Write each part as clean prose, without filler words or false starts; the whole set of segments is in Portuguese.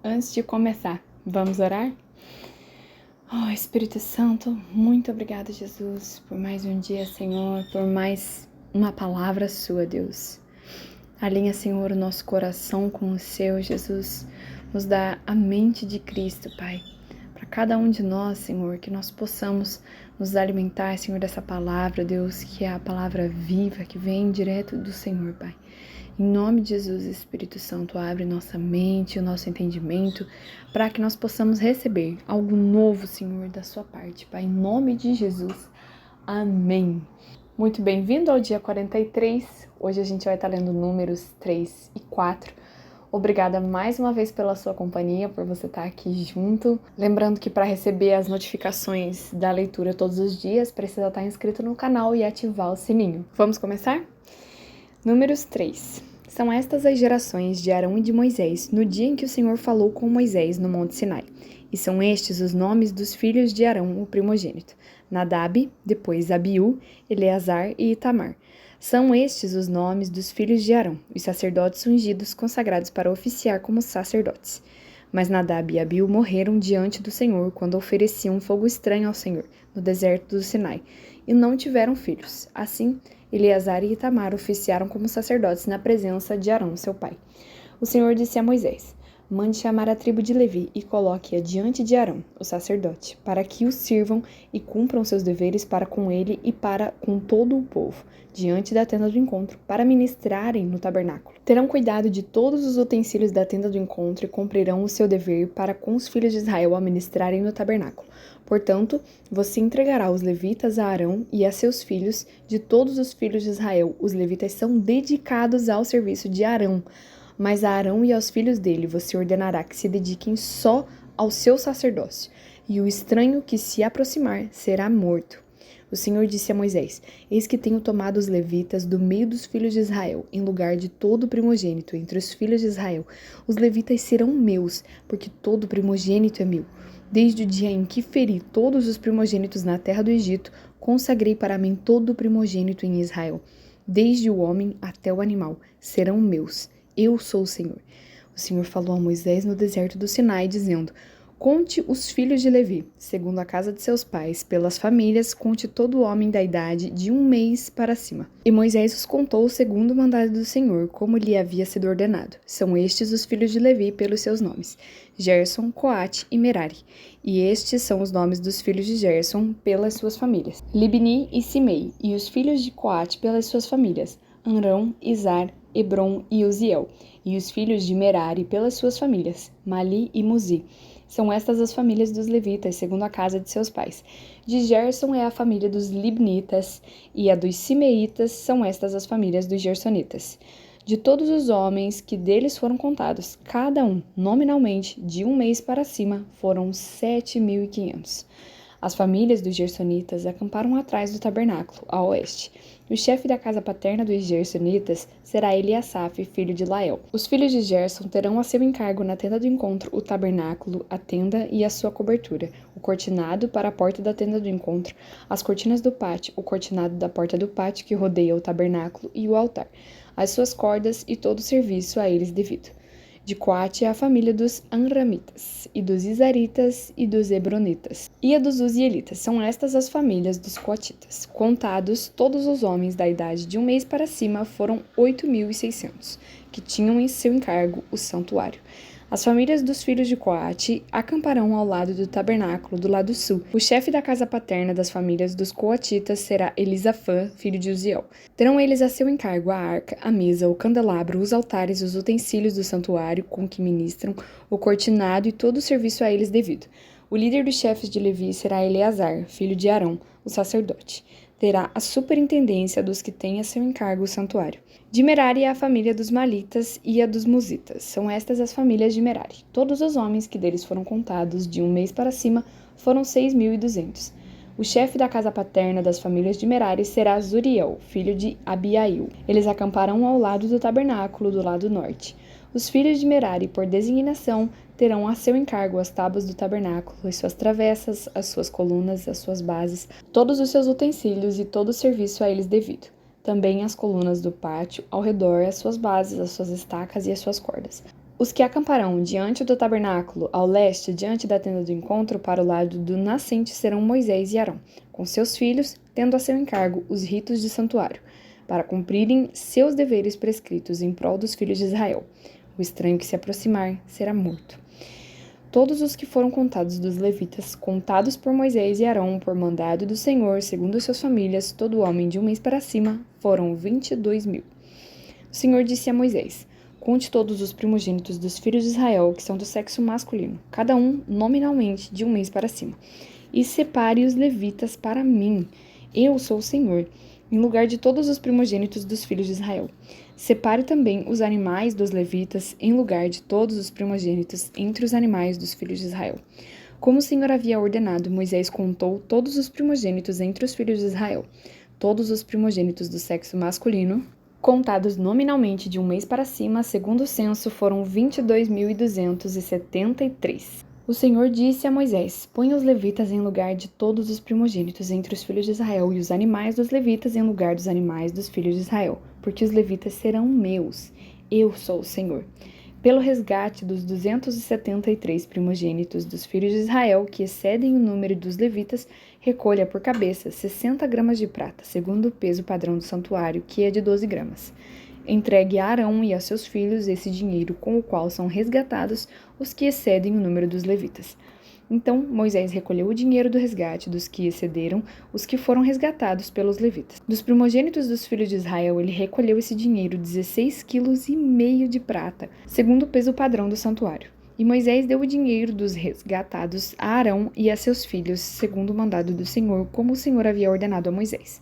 Antes de começar, vamos orar? Oh, Espírito Santo, muito obrigada, Jesus, por mais um dia, Senhor, por mais uma palavra sua, Deus. Alinha, Senhor, o nosso coração com o seu, Jesus. Nos dá a mente de Cristo, Pai. Para cada um de nós, Senhor, que nós possamos nos alimentar, Senhor, dessa palavra, Deus, que é a palavra viva, que vem direto do Senhor, Pai. Em nome de Jesus, Espírito Santo, abre nossa mente, o nosso entendimento, para que nós possamos receber algo novo, Senhor, da sua parte, Pai. Em nome de Jesus, amém. Muito bem-vindo ao dia 43. Hoje a gente vai estar lendo números 3 e 4. Obrigada mais uma vez pela sua companhia, por você estar aqui junto. Lembrando que para receber as notificações da leitura todos os dias, precisa estar inscrito no canal e ativar o sininho. Vamos começar? Números 3. São estas as gerações de Arão e de Moisés, no dia em que o Senhor falou com Moisés no Monte Sinai. E são estes os nomes dos filhos de Arão, o primogênito: Nadab, depois Abiú, Eleazar e Itamar. São estes os nomes dos filhos de Arão, os sacerdotes ungidos consagrados para oficiar como sacerdotes. Mas Nadab e Abiú morreram diante do Senhor quando ofereciam fogo estranho ao Senhor, no deserto do Sinai, e não tiveram filhos. Assim, Eleazar e Itamar oficiaram como sacerdotes na presença de Arão, seu pai. O Senhor disse a Moisés: mande chamar a tribo de Levi e coloque-a diante de Arão, o sacerdote, para que o sirvam e cumpram seus deveres para com ele e para com todo o povo, diante da tenda do encontro, para ministrarem no tabernáculo. Terão cuidado de todos os utensílios da tenda do encontro e cumprirão o seu dever para com os filhos de Israel a ministrarem no tabernáculo. Portanto, você entregará os levitas a Arão e a seus filhos. De todos os filhos de Israel, os levitas são dedicados ao serviço de Arão. Mas a Arão e aos filhos dele você ordenará que se dediquem só ao seu sacerdócio, e o estranho que se aproximar será morto. O Senhor disse a Moisés: eis que tenho tomado os levitas do meio dos filhos de Israel, em lugar de todo primogênito entre os filhos de Israel. Os levitas serão meus, porque todo primogênito é meu. Desde o dia em que feri todos os primogênitos na terra do Egito, consagrei para mim todo o primogênito em Israel. Desde o homem até o animal, serão meus. Eu sou o Senhor. O Senhor falou a Moisés no deserto do Sinai, dizendo: conte os filhos de Levi, segundo a casa de seus pais, pelas famílias, conte todo homem da idade de 1 mês para cima. E Moisés os contou segundo o mandado do Senhor, como lhe havia sido ordenado. São estes os filhos de Levi pelos seus nomes: Gerson, Coate e Merari. E estes são os nomes dos filhos de Gerson pelas suas famílias: Libni e Simei. E os filhos de Coate pelas suas famílias: Amrão, Izar, Hebron e Uziel. E os filhos de Merari pelas suas famílias: Mali e Muzi. São estas as famílias dos levitas, segundo a casa de seus pais. De Gerson é a família dos libnitas, e a dos simeitas são estas as famílias dos gersonitas. De todos os homens que deles foram contados, cada um, nominalmente, de 1 mês para cima, foram 7.500. As famílias dos gersonitas acamparam atrás do tabernáculo, a oeste. O chefe da casa paterna dos gersonitas será Eliasaf, filho de Lael. Os filhos de Gerson terão a seu encargo na tenda do encontro o tabernáculo, a tenda e a sua cobertura, o cortinado para a porta da tenda do encontro, as cortinas do pátio, o cortinado da porta do pátio que rodeia o tabernáculo e o altar, as suas cordas e todo o serviço a eles devido. De Coate é a família dos Amramitas, e dos Izaritas e dos Hebronitas, e a dos Uzielitas. São estas as famílias dos Coatitas. Contados, todos os homens da idade de 1 mês para cima foram 8.600, que tinham em seu encargo o santuário. As famílias dos filhos de Coate acamparão ao lado do tabernáculo, do lado sul. O chefe da casa paterna das famílias dos Coatitas será Elisafã, filho de Uziel. Terão eles a seu encargo a arca, a mesa, o candelabro, os altares, os utensílios do santuário com que ministram, o cortinado e todo o serviço a eles devido. O líder dos chefes de Levi será Eleazar, filho de Arão, o sacerdote. Terá a superintendência dos que têm a seu encargo o santuário. De Merari é a família dos Malitas e a dos Musitas. São estas as famílias de Merari. Todos os homens que deles foram contados de 1 mês para cima foram 6.200. O chefe da casa paterna das famílias de Merari será Zuriel, filho de Abiail. Eles acamparão ao lado do tabernáculo, do lado norte. Os filhos de Merari, por designação, terão a seu encargo as tábuas do tabernáculo, as suas travessas, as suas colunas, as suas bases, todos os seus utensílios e todo o serviço a eles devido. Também as colunas do pátio ao redor, as suas bases, as suas estacas e as suas cordas. Os que acamparão diante do tabernáculo, ao leste, diante da tenda do encontro, para o lado do nascente, serão Moisés e Arão, com seus filhos, tendo a seu encargo os ritos de santuário, para cumprirem seus deveres prescritos em prol dos filhos de Israel. O estranho que se aproximar será morto. Todos os que foram contados dos levitas, contados por Moisés e Arão, por mandado do Senhor, segundo suas famílias, todo homem de um mês para cima, foram 22.000. O Senhor disse a Moisés: conte todos os primogênitos dos filhos de Israel, que são do sexo masculino, cada um nominalmente de um mês para cima, e separe os levitas para mim. Eu sou o Senhor, em lugar de todos os primogênitos dos filhos de Israel. Separe também os animais dos levitas em lugar de todos os primogênitos entre os animais dos filhos de Israel. Como o Senhor havia ordenado, Moisés contou todos os primogênitos entre os filhos de Israel. Todos os primogênitos do sexo masculino, contados nominalmente de um mês para cima, segundo o censo, foram 22.273. O Senhor disse a Moisés: ponha os levitas em lugar de todos os primogênitos entre os filhos de Israel, e os animais dos levitas em lugar dos animais dos filhos de Israel, porque os levitas serão meus. Eu sou o Senhor. Pelo resgate dos 273 primogênitos dos filhos de Israel, que excedem o número dos levitas, recolha por cabeça 60 gramas de prata, segundo o peso padrão do santuário, que é de 12 gramas. Entregue a Arão e a seus filhos esse dinheiro com o qual são resgatados os que excedem o número dos levitas. Então Moisés recolheu o dinheiro do resgate dos que excederam os que foram resgatados pelos levitas. Dos primogênitos dos filhos de Israel, ele recolheu esse dinheiro, 16,5 quilos de prata, segundo o peso padrão do santuário. E Moisés deu o dinheiro dos resgatados a Arão e a seus filhos, segundo o mandado do Senhor, como o Senhor havia ordenado a Moisés.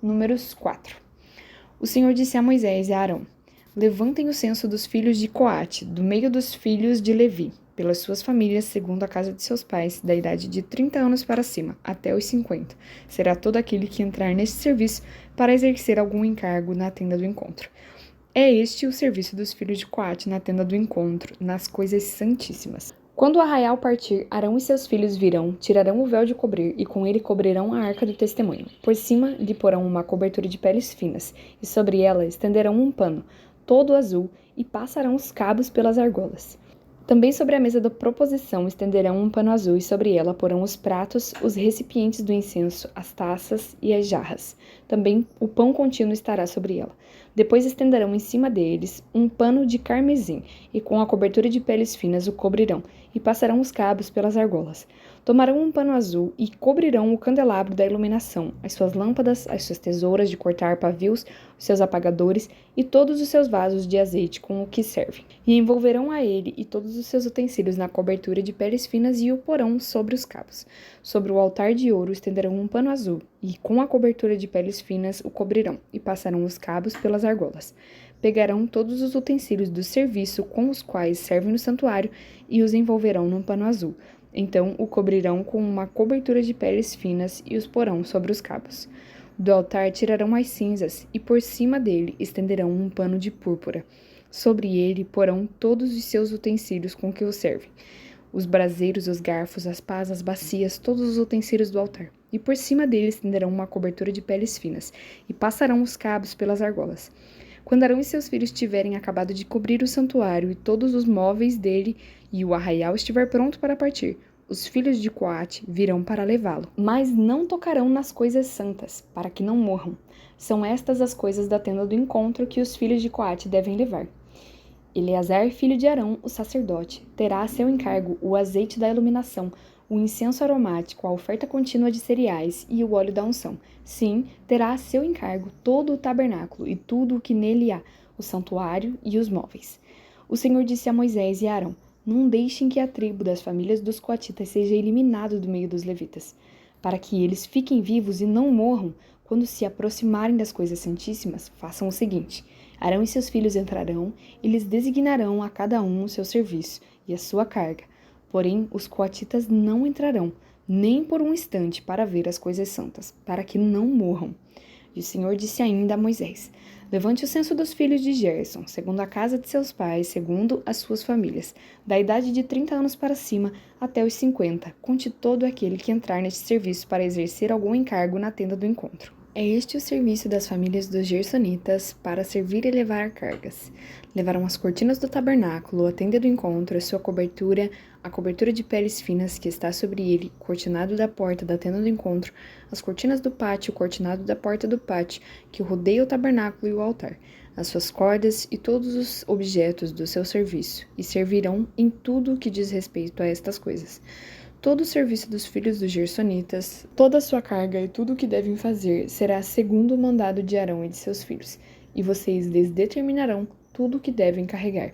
Números 4. O Senhor disse a Moisés e a Arão: levantem o censo dos filhos de Coate, do meio dos filhos de Levi, pelas suas famílias, segundo a casa de seus pais, da idade de 30 anos para cima, até os 50. Será todo aquele que entrar neste serviço para exercer algum encargo na tenda do encontro. É este o serviço dos filhos de Coate na tenda do encontro, nas coisas santíssimas. Quando o arraial partir, Arão e seus filhos virão, tirarão o véu de cobrir, e com ele cobrirão a arca do testemunho. Por cima lhe porão uma cobertura de peles finas, e sobre ela estenderão um pano, todo azul, e passarão os cabos pelas argolas. Também sobre a mesa da proposição estenderão um pano azul, e sobre ela porão os pratos, os recipientes do incenso, as taças e as jarras. Também o pão contínuo estará sobre ela. Depois estenderão em cima deles um pano de carmesim, e com a cobertura de peles finas o cobrirão, e passarão os cabos pelas argolas. Tomarão um pano azul e cobrirão o candelabro da iluminação, as suas lâmpadas, as suas tesouras de cortar pavios, os seus apagadores e todos os seus vasos de azeite com o que servem. E envolverão a ele e todos os seus utensílios na cobertura de peles finas e o porão sobre os cabos. Sobre o altar de ouro estenderão um pano azul, e com a cobertura de peles finas o cobrirão, e passarão os cabos pelas argolas. Pegarão todos os utensílios do serviço com os quais servem no santuário e os envolverão num pano azul. Então o cobrirão com uma cobertura de peles finas e os porão sobre os cabos. Do altar tirarão as cinzas e por cima dele estenderão um pano de púrpura. Sobre ele porão todos os seus utensílios com que o servem: os braseiros, os garfos, as pás, as bacias, todos os utensílios do altar. E por cima dele estenderão uma cobertura de peles finas e passarão os cabos pelas argolas. Quando Arão e seus filhos tiverem acabado de cobrir o santuário e todos os móveis dele, e o arraial estiver pronto para partir, os filhos de Coate virão para levá-lo, mas não tocarão nas coisas santas, para que não morram. São estas as coisas da tenda do encontro que os filhos de Coate devem levar. Eleazar, filho de Arão, o sacerdote, terá a seu encargo o azeite da iluminação, o incenso aromático, a oferta contínua de cereais e o óleo da unção. Sim, terá a seu encargo todo o tabernáculo e tudo o que nele há, o santuário e os móveis. O Senhor disse a Moisés e a Arão: não deixem que a tribo das famílias dos coatitas seja eliminada do meio dos levitas, para que eles fiquem vivos e não morram. Quando se aproximarem das coisas santíssimas, façam o seguinte: Arão e seus filhos entrarão e lhes designarão a cada um o seu serviço e a sua carga. Porém, os coatitas não entrarão, nem por um instante, para ver as coisas santas, para que não morram. E o Senhor disse ainda a Moisés: levante o censo dos filhos de Gerson, segundo a casa de seus pais, segundo as suas famílias, da idade de 30 anos para cima até os 50. Conte todo aquele que entrar neste serviço para exercer algum encargo na tenda do encontro. É este o serviço das famílias dos gersonitas para servir e levar cargas. Levaram as cortinas do tabernáculo, a tenda do encontro, a sua cobertura, a cobertura de peles finas que está sobre ele, o cortinado da porta da tenda do encontro, as cortinas do pátio, o cortinado da porta do pátio, que rodeia o tabernáculo e o altar, as suas cordas e todos os objetos do seu serviço, e servirão em tudo o que diz respeito a estas coisas. Todo o serviço dos filhos dos gersonitas, toda a sua carga e tudo o que devem fazer será segundo o mandado de Arão e de seus filhos, e vocês lhes determinarão tudo o que devem carregar.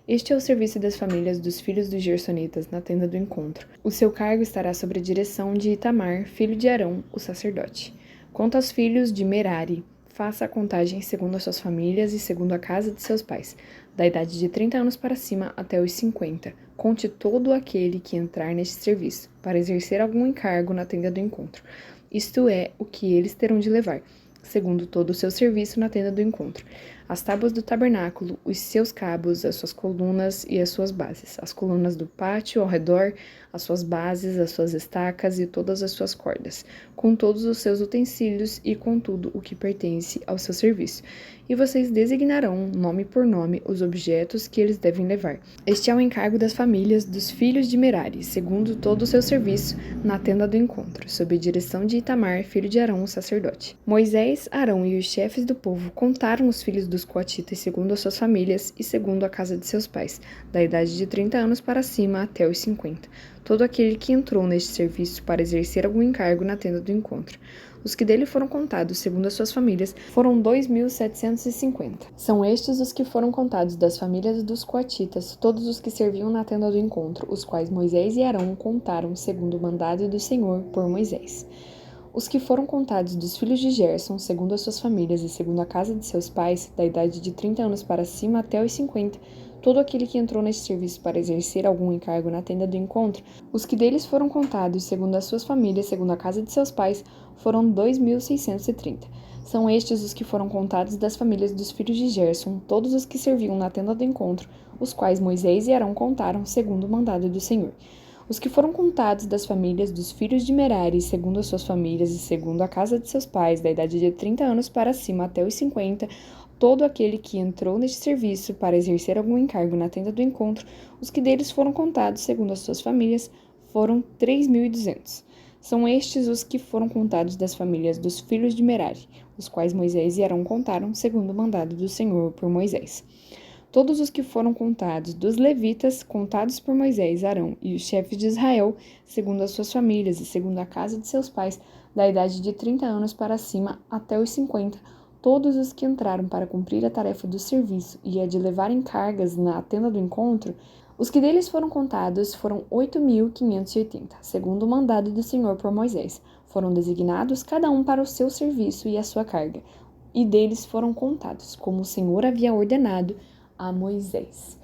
Este é o serviço das famílias dos filhos dos gersonitas na tenda do encontro. O seu cargo estará sob a direção de Itamar, filho de Arão, o sacerdote. Quanto aos filhos de Merari, faça a contagem segundo as suas famílias e segundo a casa de seus pais, da idade de 30 anos para cima até os 50. Conte todo aquele que entrar neste serviço, para exercer algum encargo na tenda do encontro. Isto é o que eles terão de levar, segundo todo o seu serviço na tenda do encontro: as tábuas do tabernáculo, os seus cabos, as suas colunas e as suas bases, as colunas do pátio ao redor, as suas bases, as suas estacas e todas as suas cordas, com todos os seus utensílios e com tudo o que pertence ao seu serviço. E vocês designarão, nome por nome, os objetos que eles devem levar. Este é o encargo das famílias dos filhos de Merari, segundo todo o seu serviço, na tenda do encontro, sob a direção de Itamar, filho de Arão, o sacerdote. Moisés, Arão e os chefes do povo contaram os filhos dos coatitas segundo as suas famílias e segundo a casa de seus pais, da idade de 30 anos para cima até os 50. Todo aquele que entrou neste serviço para exercer algum encargo na tenda do encontro. Os que dele foram contados, segundo as suas famílias, foram 2.750. São estes os que foram contados das famílias dos coatitas, todos os que serviam na tenda do encontro, os quais Moisés e Arão contaram, segundo o mandado do Senhor por Moisés. Os que foram contados dos filhos de Gerson, segundo as suas famílias e segundo a casa de seus pais, da idade de 30 anos para cima até os 50, todo aquele que entrou neste serviço para exercer algum encargo na tenda do encontro, os que deles foram contados, segundo as suas famílias, segundo a casa de seus pais, foram 2.630. São estes os que foram contados das famílias dos filhos de Gerson, todos os que serviam na tenda do encontro, os quais Moisés e Arão contaram, segundo o mandado do Senhor. Os que foram contados das famílias dos filhos de Merari, segundo as suas famílias e segundo a casa de seus pais, da idade de 30 anos para cima até os 50, todo aquele que entrou neste serviço para exercer algum encargo na tenda do encontro, os que deles foram contados segundo as suas famílias, foram 3.200. São estes os que foram contados das famílias dos filhos de Merari, os quais Moisés e Arão contaram, segundo o mandado do Senhor por Moisés. Todos os que foram contados dos levitas, contados por Moisés, Arão e os chefes de Israel, segundo as suas famílias e segundo a casa de seus pais, da idade de 30 anos para cima até os 50, todos os que entraram para cumprir a tarefa do serviço e a de levarem cargas na tenda do encontro, os que deles foram contados foram 8.580, segundo o mandado do Senhor por Moisés. Foram designados cada um para o seu serviço e a sua carga, e deles foram contados, como o Senhor havia ordenado a Moisés.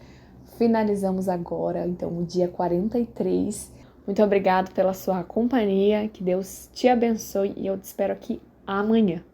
Finalizamos agora, então, o dia 43. Muito obrigado pela sua companhia, que Deus te abençoe e eu te espero aqui amanhã.